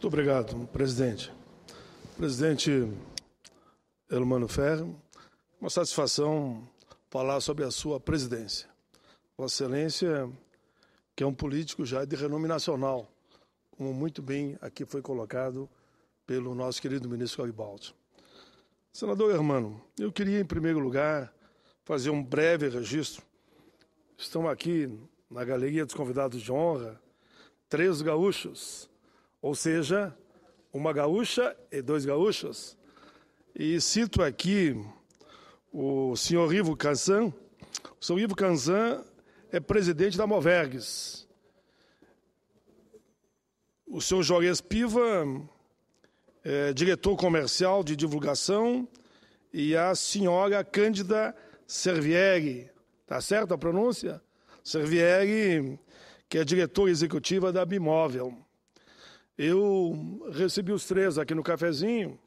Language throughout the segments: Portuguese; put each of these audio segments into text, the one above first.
Muito obrigado, presidente. Presidente Elmano Ferro, uma satisfação falar sobre a sua presidência. Vossa Excelência, que é um político já de renome nacional, como muito bem aqui foi colocado pelo nosso querido ministro Garibaldi. Senador Hermano, eu queria, em primeiro lugar, fazer um breve registro. Estão aqui na galeria dos convidados de honra 3 gaúchos, ou seja, uma gaúcha e 2 gaúchos. E cito aqui o senhor Ivo Cansan. O senhor Ivo Cansan é presidente da Movergues. O senhor Jorge Piva é diretor comercial de divulgação e a senhora Cândida Servieri, tá certo a pronúncia? Servieri, que é diretora executiva da Bimóvel. Eu recebi os 3 aqui no cafezinho,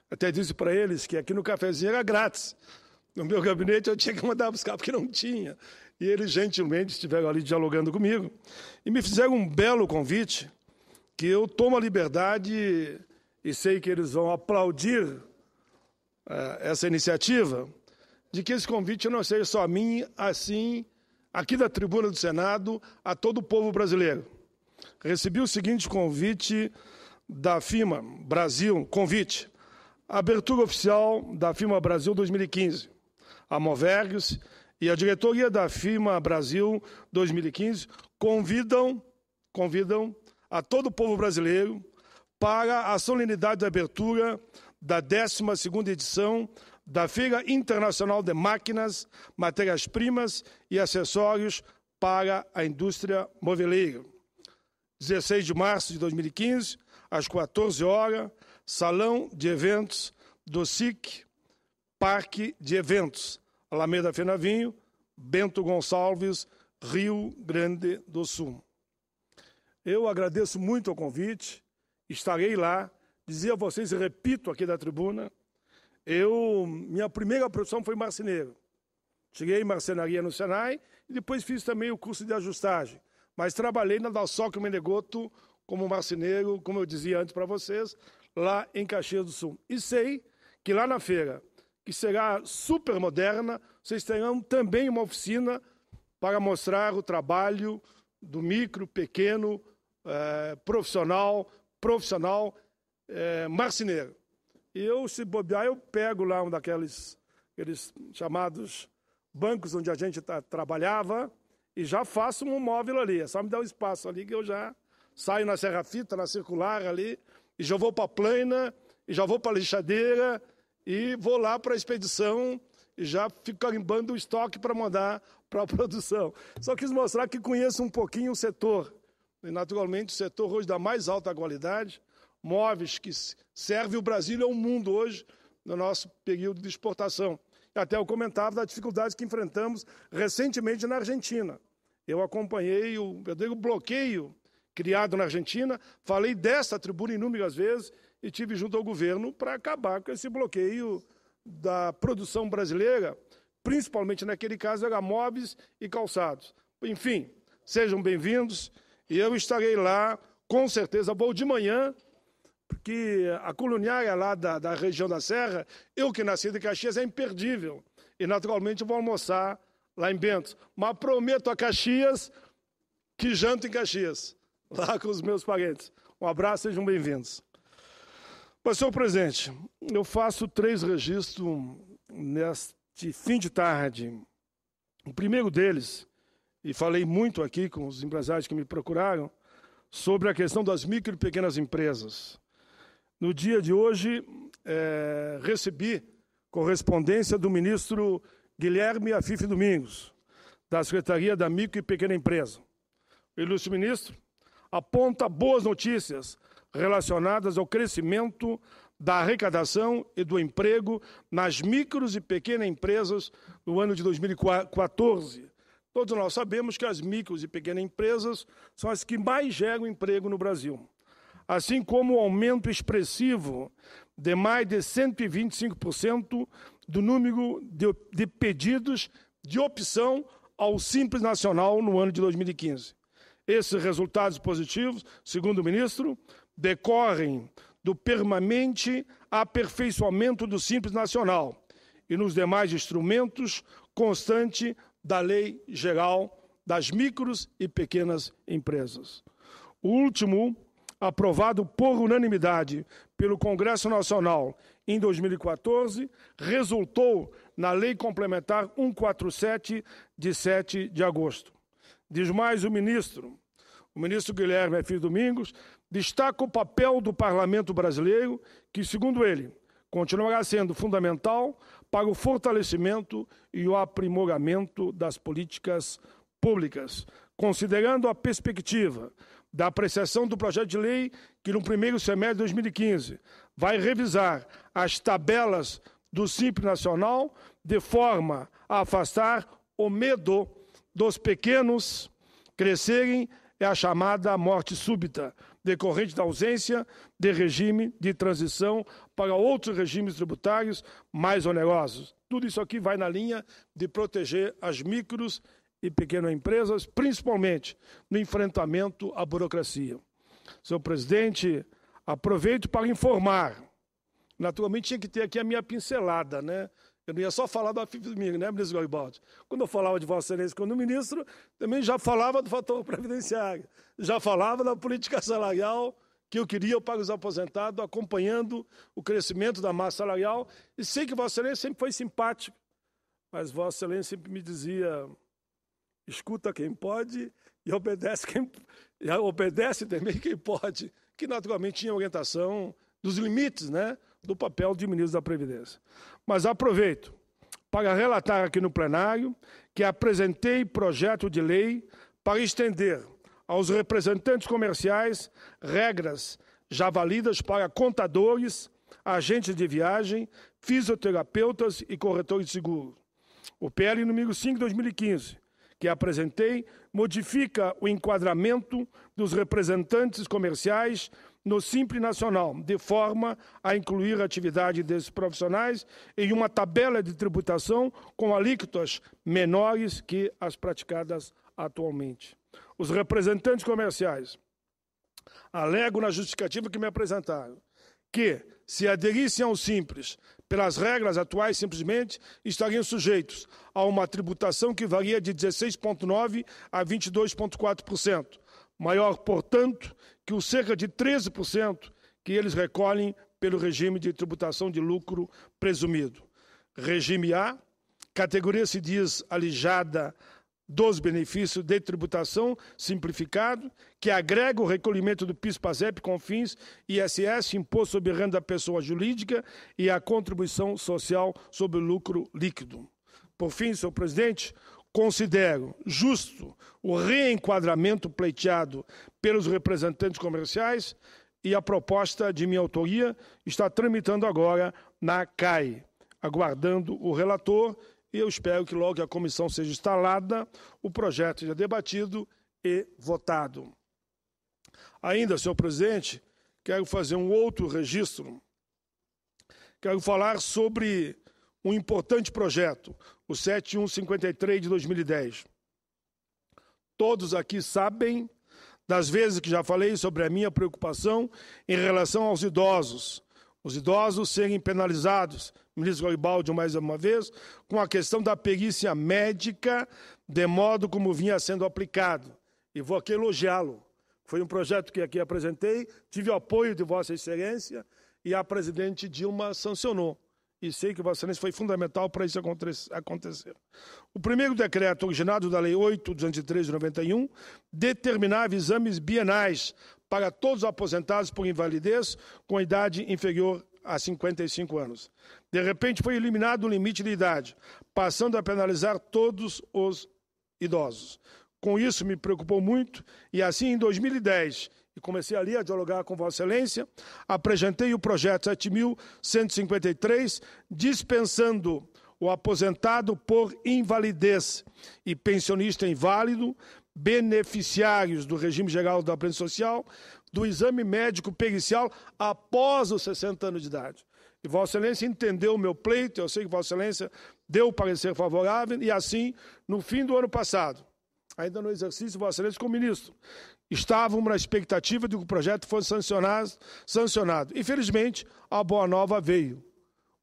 até disse para eles que aqui no cafezinho era grátis. No meu gabinete eu tinha que mandar buscar porque não tinha. E eles gentilmente estiveram ali dialogando comigo e me fizeram um belo convite que eu tomo a liberdade e sei que eles vão aplaudir essa iniciativa, de que esse convite não seja só a mim, assim, aqui da tribuna do Senado, a todo o povo brasileiro. Recebi o seguinte convite da FIMA Brasil, abertura oficial da FIMA Brasil 2015. A Movergues e a diretoria da FIMA Brasil 2015 convidam a todo o povo brasileiro para a solenidade de abertura da 12ª edição da Feira Internacional de Máquinas, Matérias-Primas e Acessórios para a Indústria Moveleira. 16 de março de 2015, às 14 horas, Salão de Eventos do SIC, Parque de Eventos, Alameda Fenavinho, Bento Gonçalves, Rio Grande do Sul. Eu agradeço muito o convite, estarei lá, dizer a vocês e repito aqui da tribuna, minha primeira profissão foi marceneiro. Cheguei em marcenaria no Senai e depois fiz também o curso de ajustagem. Mas trabalhei na Dalsóquio Menegoto como marceneiro, como eu dizia antes para vocês, lá em Caxias do Sul. E sei que lá na feira, que será super moderna, vocês terão também uma oficina para mostrar o trabalho do micro, pequeno, profissional, marceneiro. E eu, se bobear, eu pego lá um daqueles aqueles chamados bancos onde a gente trabalhava e já faço um móvel ali. É só me dar um espaço ali que eu já saio na serra-fita, na circular ali, e já vou para a plana, e já vou para a lixadeira, e vou lá para a expedição, e já fico carimbando o estoque para mandar para a produção. Só quis mostrar que conheço um pouquinho o setor. E, naturalmente, o setor hoje da mais alta qualidade, móveis que servem o Brasil e o mundo hoje, no nosso período de exportação. Até eu comentava das dificuldades que enfrentamos recentemente na Argentina. Eu acompanhei o verdadeiro bloqueio criado na Argentina, falei dessa tribuna inúmeras vezes e tive junto ao governo para acabar com esse bloqueio da produção brasileira, principalmente naquele caso era móveis e calçados. Enfim, sejam bem-vindos e eu estarei lá, com certeza, vou de manhã, porque a culinária lá da região da Serra, eu que nasci de Caxias, é imperdível. E, naturalmente, vou almoçar lá em Bento. Mas prometo a Caxias que janto em Caxias, lá com os meus parentes. Um abraço, sejam bem-vindos. Mas, senhor presidente, eu faço 3 registros neste fim de tarde. O primeiro deles, e falei muito aqui com os empresários que me procuraram, sobre a questão das micro e pequenas empresas. No dia de hoje, recebi correspondência do ministro Guilherme Afife Domingos, da Secretaria da Micro e Pequena Empresa. O ilustre ministro aponta boas notícias relacionadas ao crescimento da arrecadação e do emprego nas micros e pequenas empresas no ano de 2014. Todos nós sabemos que as micros e pequenas empresas são as que mais geram emprego no Brasil, assim como o aumento expressivo de mais de 125% do número de pedidos de opção ao Simples Nacional no ano de 2015. Esses resultados positivos, segundo o ministro, decorrem do permanente aperfeiçoamento do Simples Nacional e nos demais instrumentos constante da Lei Geral das Micros e Pequenas Empresas. O último, aprovado por unanimidade pelo Congresso Nacional em 2014, resultou na Lei Complementar 147, de 7 de agosto. Diz mais o ministro Guilherme F. Domingos, destaca o papel do Parlamento brasileiro, que, segundo ele, continuará sendo fundamental para o fortalecimento e o aprimoramento das políticas públicas, considerando a perspectiva da apreciação do projeto de lei que, no primeiro semestre de 2015, vai revisar as tabelas do Simples Nacional de forma a afastar o medo dos pequenos crescerem é a chamada morte súbita, decorrente da ausência de regime de transição para outros regimes tributários mais onerosos. Tudo isso aqui vai na linha de proteger as micros e pequenas empresas, principalmente no enfrentamento à burocracia. Senhor presidente, aproveito para informar. Naturalmente, tinha que ter aqui a minha pincelada, né? Eu não ia só falar da FIFMIG, né, ministro Garibaldi? Quando eu falava de Vossa Excelência como ministro, também já falava do fator previdenciário, já falava da política salarial que eu queria para os aposentados, acompanhando o crescimento da massa salarial. E sei que Vossa Excelência sempre foi simpático, mas Vossa Excelência sempre me dizia: escuta quem pode e obedece também quem pode, que naturalmente tinha orientação dos limites, né, do papel de ministro da Previdência. Mas aproveito para relatar aqui no plenário que apresentei projeto de lei para estender aos representantes comerciais regras já válidas para contadores, agentes de viagem, fisioterapeutas e corretores de seguros. O PL número 5 de 2015, que apresentei, modifica o enquadramento dos representantes comerciais no Simples Nacional, de forma a incluir a atividade desses profissionais em uma tabela de tributação com alíquotas menores que as praticadas atualmente. Os representantes comerciais alegam na justificativa que me apresentaram que, se aderissem ao Simples pelas regras atuais, simplesmente estariam sujeitos a uma tributação que varia de 16,9% a 22,4%. Maior, portanto, que os cerca de 13% que eles recolhem pelo regime de tributação de lucro presumido. Regime A, categoria se diz alijada dos benefícios de tributação simplificado, que agrega o recolhimento do PIS, PASEP, CONFINS, ISS, Imposto sobre Renda da Pessoa Jurídica e a contribuição social sobre o lucro líquido. Por fim, senhor presidente, considero justo o reenquadramento pleiteado pelos representantes comerciais e a proposta de minha autoria está tramitando agora na CAI, aguardando o relator, e eu espero que logo que a comissão seja instalada, o projeto seja debatido e votado. Ainda, senhor presidente, quero fazer um outro registro. Quero falar sobre um importante projeto, o 7153 de 2010. Todos aqui sabem das vezes que já falei sobre a minha preocupação em relação aos idosos. Os idosos serem penalizados, ministro Garibaldi, mais uma vez, com a questão da perícia médica, de modo como vinha sendo aplicado. E vou aqui elogiá-lo. Foi um projeto que aqui apresentei, tive o apoio de Vossa Excelência e a presidente Dilma sancionou. E sei que Vossa Excelência foi fundamental para isso acontecer. O primeiro decreto, originado da Lei 8.203 de 91, determinava exames bienais para todos os aposentados por invalidez com idade inferior a 55 anos. De repente, foi eliminado o limite de idade, passando a penalizar todos os idosos. Com isso, me preocupou muito, e assim, em 2010, e comecei ali a dialogar com Vossa Excelência, apresentei o projeto 7.153, dispensando o aposentado por invalidez e pensionista inválido, beneficiários do regime geral da Previdência Social, do exame médico pericial após os 60 anos de idade. E Vossa Excelência entendeu o meu pleito, eu sei que Vossa Excelência deu o parecer favorável, e assim, no fim do ano passado, ainda no exercício, Vossa Excelência, como ministro, estávamos na expectativa de que o projeto fosse sancionado. Infelizmente, a boa nova veio.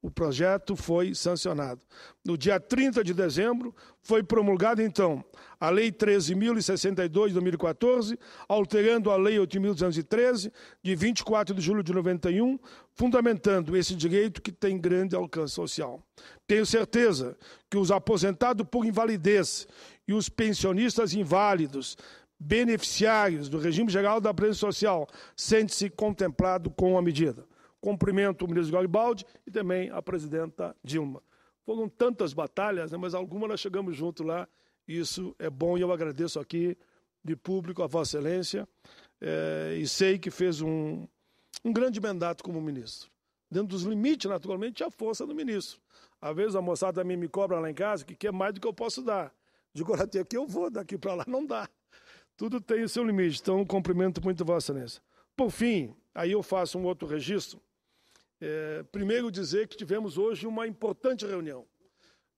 O projeto foi sancionado. No dia 30 de dezembro, foi promulgada, então, a Lei 13.062, de 2014, alterando a Lei 8.213, de 24 de julho de 91, fundamentando esse direito que tem grande alcance social. Tenho certeza que os aposentados por invalidez e os pensionistas inválidos, beneficiários do regime geral da Previdência Social, sentem-se contemplados com a medida. Cumprimento o ministro Garibaldi e também a presidenta Dilma. Foram tantas batalhas, né, mas algumas nós chegamos junto lá, e isso é bom, e eu agradeço aqui de público a Vossa Excelência, e sei que fez um grande mandato como ministro. Dentro dos limites, naturalmente, a força do ministro. Às vezes a moçada também me cobra lá em casa que quer mais do que eu posso dar. Digo, até aqui eu vou, daqui para lá não dá. Tudo tem o seu limite, então cumprimento muito Vossa Excelência. Por fim, aí eu faço um outro registro. Primeiro dizer que tivemos hoje uma importante reunião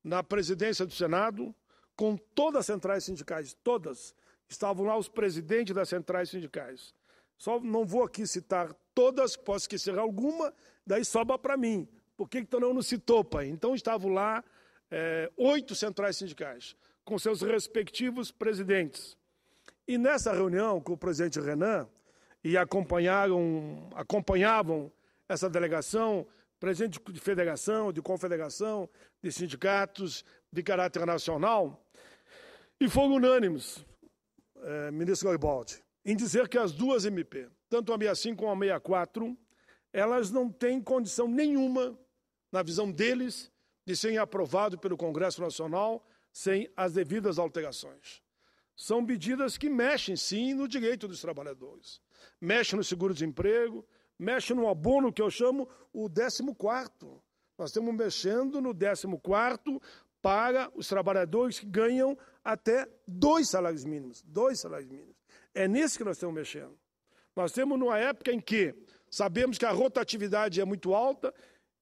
na presidência do Senado com todas as centrais sindicais, todas. Estavam lá os presidentes das centrais sindicais. Só não vou aqui citar todas, posso esquecer alguma, daí sobra para mim. Por que então não citou, pai? Então estavam lá 8 centrais sindicais, com seus respectivos presidentes. E nessa reunião com o presidente Renan, e acompanhavam essa delegação, presidente de federação, de confederação, de sindicatos de caráter nacional, e foram unânimes, ministro Garibaldi, em dizer que as duas MP, tanto a 65 como a 64, elas não têm condição nenhuma, na visão deles, de serem aprovadas pelo Congresso Nacional sem as devidas alterações. São medidas que mexem, sim, no direito dos trabalhadores. Mexem no seguro-desemprego, mexem no abono que eu chamo o 14º. Nós estamos mexendo no 14º para os trabalhadores que ganham até 2 salários mínimos. 2 salários mínimos. É nisso que nós estamos mexendo. Nós temos numa época em que sabemos que a rotatividade é muito alta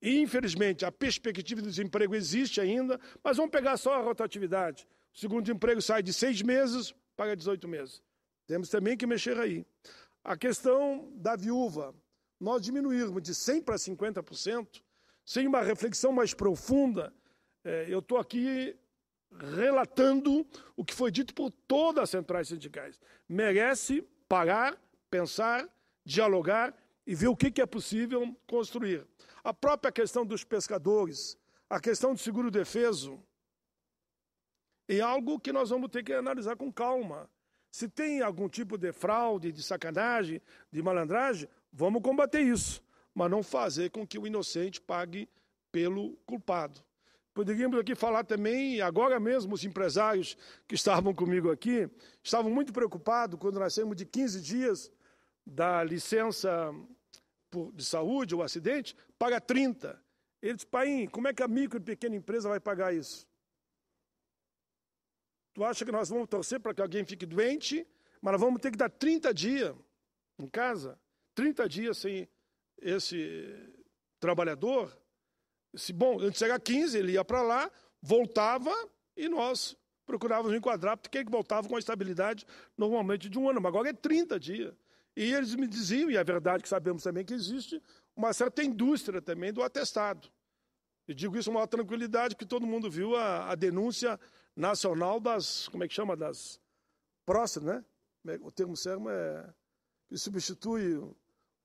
e, infelizmente, a perspectiva de desemprego existe ainda, mas vamos pegar só a rotatividade. O segundo-desemprego sai de 6 meses para 18 meses. Temos também que mexer aí. A questão da viúva, nós diminuirmos de 100% para 50%, sem uma reflexão mais profunda. Eu estou aqui relatando o que foi dito por todas as centrais sindicais. Merece parar, pensar, dialogar e ver o que é possível construir. A própria questão dos pescadores, a questão do seguro-defeso, é algo que nós vamos ter que analisar com calma. Se tem algum tipo de fraude, de sacanagem, de malandragem, vamos combater isso, mas não fazer com que o inocente pague pelo culpado. Poderíamos aqui falar também, agora mesmo os empresários que estavam comigo aqui, estavam muito preocupados quando nós saímos de 15 dias da licença de saúde ou acidente para 30. Eles dizem, pai, como é que a micro e pequena empresa vai pagar isso? Tu acha que nós vamos torcer para que alguém fique doente, mas nós vamos ter que dar 30 dias em casa? 30 dias sem esse trabalhador? Bom, antes de chegar 15, ele ia para lá, voltava e nós procurávamos enquadrar, porque ele voltava com a estabilidade normalmente de 1 ano, mas agora é 30 dias. E eles me diziam, e é verdade que sabemos também que existe, uma certa indústria também do atestado. Eu digo isso com maior tranquilidade, porque todo mundo viu a denúncia nacional das, como é que chama, das próstatas, né? O termo certo é que substitui um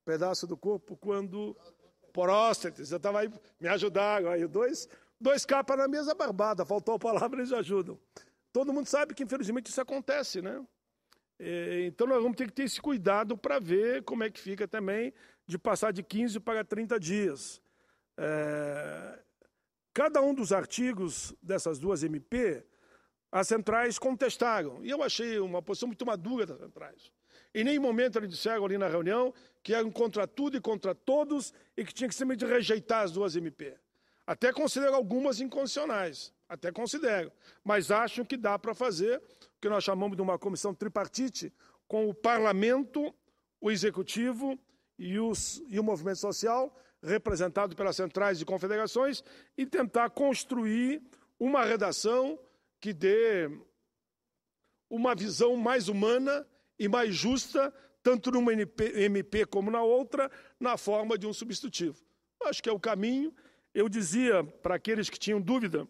pedaço do corpo quando próstatas. Eu estava aí, me ajudaram, aí dois capas na mesa barbada, faltou a palavra, eles ajudam. Todo mundo sabe que, infelizmente, isso acontece, né? Então, nós vamos ter que ter esse cuidado para ver como é que fica também de passar de 15 para 30 dias. Cada um dos artigos dessas duas MP, as centrais contestaram. E eu achei uma posição muito madura das centrais. Em nenhum momento eles disseram ali na reunião que eram contra tudo e contra todos e que tinha que simplesmente rejeitar as duas MP. Até considero algumas inconstitucionais, até considero. Mas acham que dá para fazer o que nós chamamos de uma comissão tripartite com o Parlamento, o Executivo e o movimento social, representado pelas centrais e confederações, e tentar construir uma redação que dê uma visão mais humana e mais justa, tanto numa MP como na outra, na forma de um substitutivo. Acho que é o caminho. Eu dizia para aqueles que tinham dúvida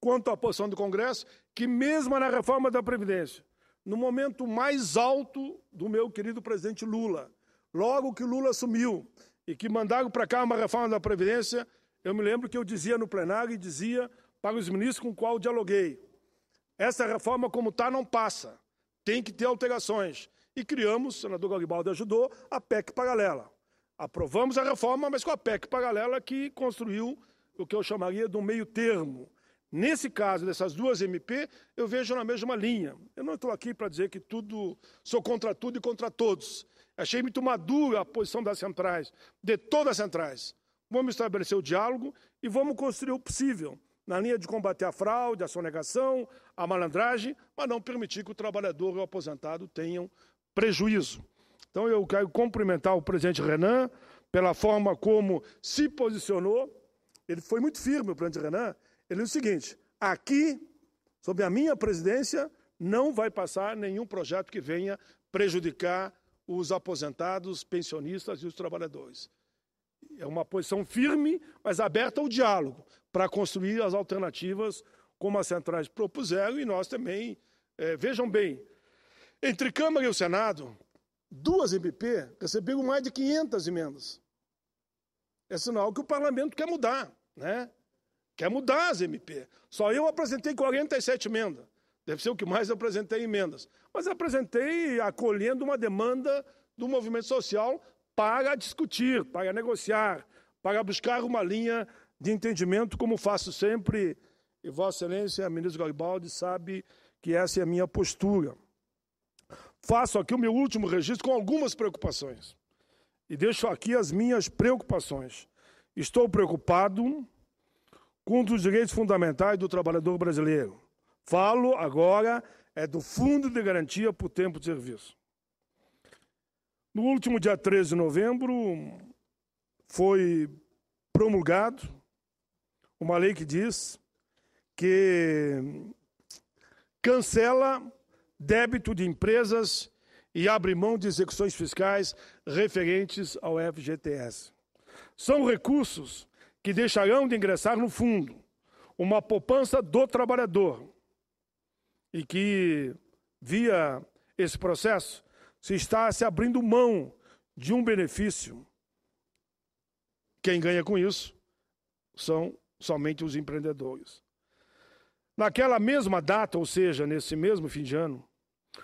quanto à posição do Congresso, que mesmo na reforma da Previdência, no momento mais alto do meu querido presidente Lula, logo que Lula assumiu e que mandaram para cá uma reforma da Previdência, eu me lembro que eu dizia no plenário e dizia para os ministros com os quais eu dialoguei: essa reforma como está não passa, tem que ter alterações. E criamos, o senador Garibaldi ajudou, a PEC paralela. Aprovamos a reforma, mas com a PEC paralela que construiu o que eu chamaria de um meio termo. Nesse caso, dessas duas MP, eu vejo na mesma linha. Eu não estou aqui para dizer que sou contra tudo e contra todos. Achei muito madura a posição das centrais, de todas as centrais. Vamos estabelecer o diálogo e vamos construir o possível, na linha de combater a fraude, a sonegação, a malandragem, mas não permitir que o trabalhador e o aposentado tenham prejuízo. Então, eu quero cumprimentar o presidente Renan pela forma como se posicionou. Ele foi muito firme, o presidente Renan. Ele disse o seguinte: aqui, sob a minha presidência, não vai passar nenhum projeto que venha prejudicar os aposentados, pensionistas e os trabalhadores. É uma posição firme, mas aberta ao diálogo, para construir as alternativas como as centrais propuseram, e nós também, vejam bem, entre Câmara e o Senado, duas MP receberam mais de 500 emendas. É sinal que o parlamento quer mudar, né? Quer mudar as MP. Só eu apresentei 47 emendas. Deve ser o que mais eu apresentei emendas. Mas apresentei acolhendo uma demanda do movimento social para discutir, para negociar, para buscar uma linha de entendimento, como faço sempre. E Vossa Excelência, ministro Garibaldi, sabe que essa é a minha postura. Faço aqui o meu último registro com algumas preocupações. E deixo aqui as minhas preocupações. Estou preocupado com um dos direitos fundamentais do trabalhador brasileiro. Falo agora do Fundo de Garantia por Tempo de Serviço. No último dia 13 de novembro, foi promulgado uma lei que diz que cancela débito de empresas e abre mão de execuções fiscais referentes ao FGTS. São recursos que deixarão de ingressar no fundo, uma poupança do trabalhador, e que, via esse processo, se está se abrindo mão de um benefício. Quem ganha com isso são somente os empreendedores. Naquela mesma data, ou seja, nesse mesmo fim de ano,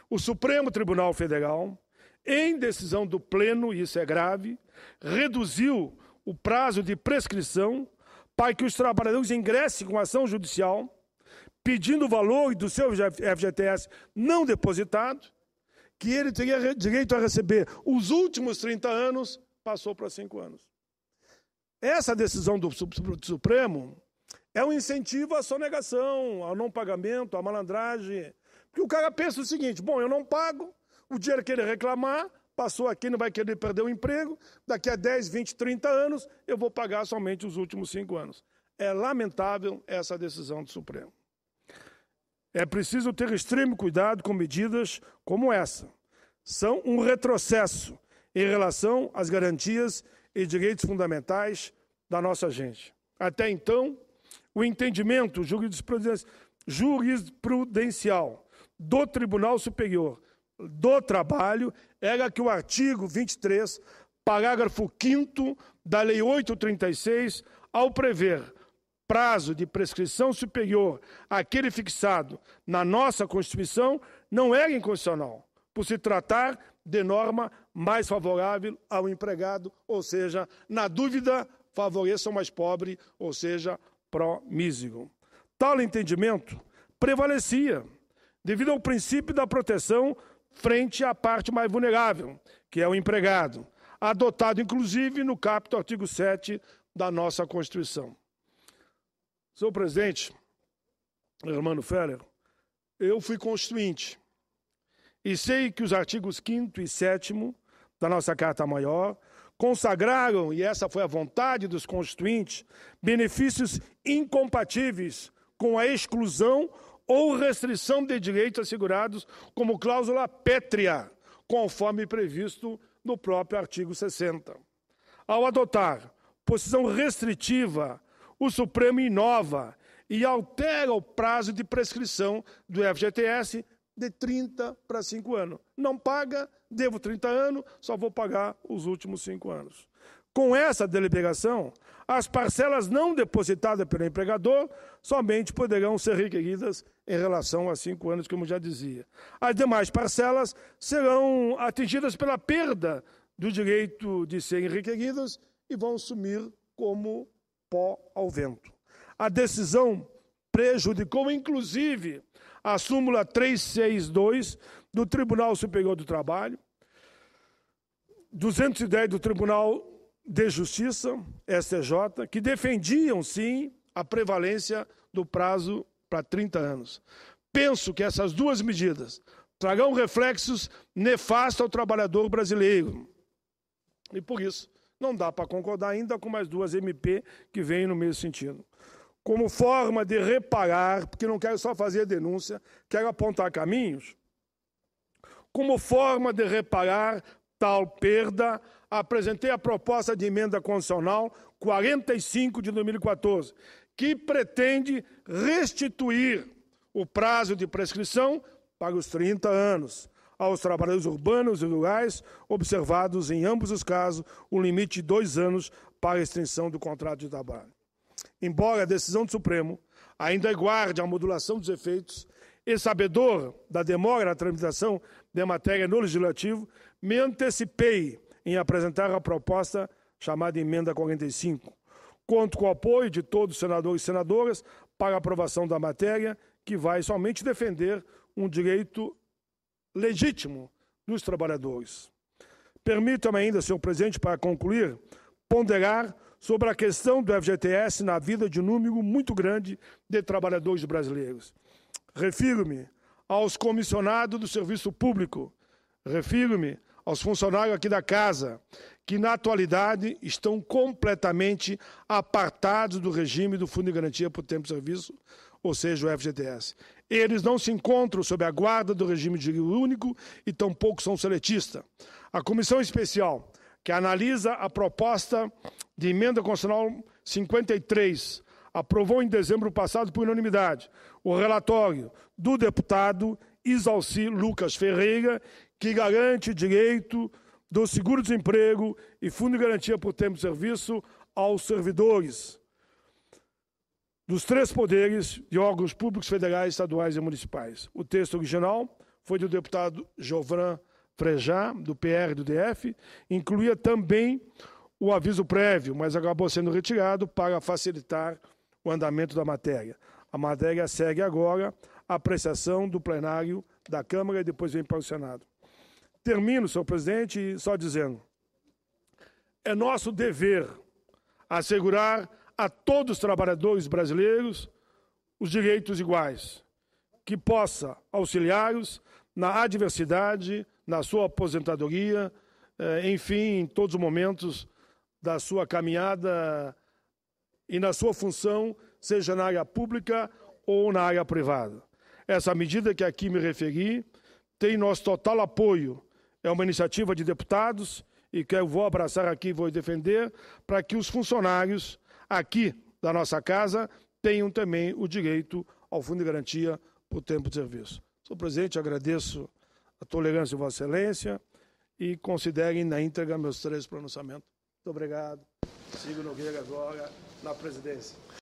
o Supremo Tribunal Federal, em decisão do Pleno, e isso é grave, reduziu o prazo de prescrição para que os trabalhadores ingressem com ação judicial, pedindo o valor do seu FGTS não depositado, que ele teria direito a receber os últimos 30 anos, passou para 5 anos. Essa decisão do Supremo é um incentivo à sonegação, ao não pagamento, à malandragem. Porque o cara pensa o seguinte: bom, eu não pago, o dinheiro que ele reclamar, passou aqui, não vai querer perder o emprego, daqui a 10, 20, 30 anos, eu vou pagar somente os últimos 5 anos. É lamentável essa decisão do Supremo. É preciso ter extremo cuidado com medidas como essa. São um retrocesso em relação às garantias e direitos fundamentais da nossa gente. Até então, o entendimento jurisprudencial do Tribunal Superior do Trabalho era que o artigo 23, parágrafo 5º da Lei 836, ao prever prazo de prescrição superior àquele fixado na nossa Constituição, não era inconstitucional, por se tratar de norma mais favorável ao empregado, ou seja, na dúvida, favoreça o mais pobre, ou seja, pró-mísero. Tal entendimento prevalecia, devido ao princípio da proteção frente à parte mais vulnerável, que é o empregado, adotado, inclusive, no caput artigo 7 da nossa Constituição. Senhor presidente, Hermano Feller, eu fui constituinte e sei que os artigos 5º e 7º da nossa Carta Maior consagraram, e essa foi a vontade dos constituintes, benefícios incompatíveis com a exclusão ou restrição de direitos assegurados como cláusula pétrea, conforme previsto no próprio artigo 60. Ao adotar posição restritiva, o Supremo inova e altera o prazo de prescrição do FGTS de 30 para 5 anos. Não paga, devo 30 anos, só vou pagar os últimos 5 anos. Com essa deliberação, as parcelas não depositadas pelo empregador somente poderão ser requeridas em relação a 5 anos, como já dizia. As demais parcelas serão atingidas pela perda do direito de serem requeridas e vão sumir como pó ao vento. A decisão prejudicou, inclusive, a súmula 362 do Tribunal Superior do Trabalho, 210 do Tribunal de Justiça, STJ, que defendiam, sim, a prevalência do prazo para 30 anos. Penso que essas duas medidas trarão reflexos nefastos ao trabalhador brasileiro. E, por isso, não dá para concordar ainda com mais duas MP que vêm no mesmo sentido. Como forma de reparar, porque não quero só fazer denúncia, quero apontar caminhos, como forma de reparar tal perda, apresentei a proposta de emenda constitucional 45 de 2014, que pretende restituir o prazo de prescrição para os 30 anos aos trabalhadores urbanos e rurais, observados em ambos os casos o limite de 2 anos para a extensão do contrato de trabalho. Embora a decisão do Supremo ainda guarde a modulação dos efeitos e sabedor da demora na tramitação de matéria no Legislativo, me antecipei em apresentar a proposta chamada Emenda 45. Conto com o apoio de todos os senadores e senadoras para a aprovação da matéria, que vai somente defender um direito legítimo dos trabalhadores. Permita-me ainda, senhor presidente, para concluir, ponderar sobre a questão do FGTS na vida de um número muito grande de trabalhadores brasileiros. Refiro-me aos comissionados do serviço público, refiro-me aos funcionários aqui da casa, que na atualidade estão completamente apartados do regime do Fundo de Garantia por Tempo de Serviço, ou seja, o FGTS. Eles não se encontram sob a guarda do regime de jurídico único e tampouco são seletistas. A comissão especial, que analisa a proposta de emenda constitucional 53, aprovou em dezembro passado por unanimidade o relatório do deputado Isalci Lucas Ferreira, que garante direito do seguro-desemprego e fundo de garantia por tempo de serviço aos servidores dos 3 poderes de órgãos públicos federais, estaduais e municipais. O texto original foi do deputado Jovran Frejá, do PR e do DF, incluía também o aviso prévio, mas acabou sendo retirado para facilitar o andamento da matéria. A matéria segue agora a apreciação do plenário da Câmara e depois vem para o Senado. Termino, senhor presidente, só dizendo, é nosso dever assegurar a todos os trabalhadores brasileiros os direitos iguais, que possa auxiliá-los na adversidade, na sua aposentadoria, enfim, em todos os momentos da sua caminhada e na sua função, seja na área pública ou na área privada. Essa medida que aqui me referi tem nosso total apoio. É uma iniciativa de deputados e que eu vou abraçar aqui e vou defender para que os funcionários aqui da nossa casa tenham também o direito ao Fundo de Garantia por Tempo de Serviço. Senhor presidente, agradeço a tolerância de Vossa Excelência e considerem na íntegra meus 3 pronunciamentos. Muito obrigado. Sigo Nogueira agora na presidência.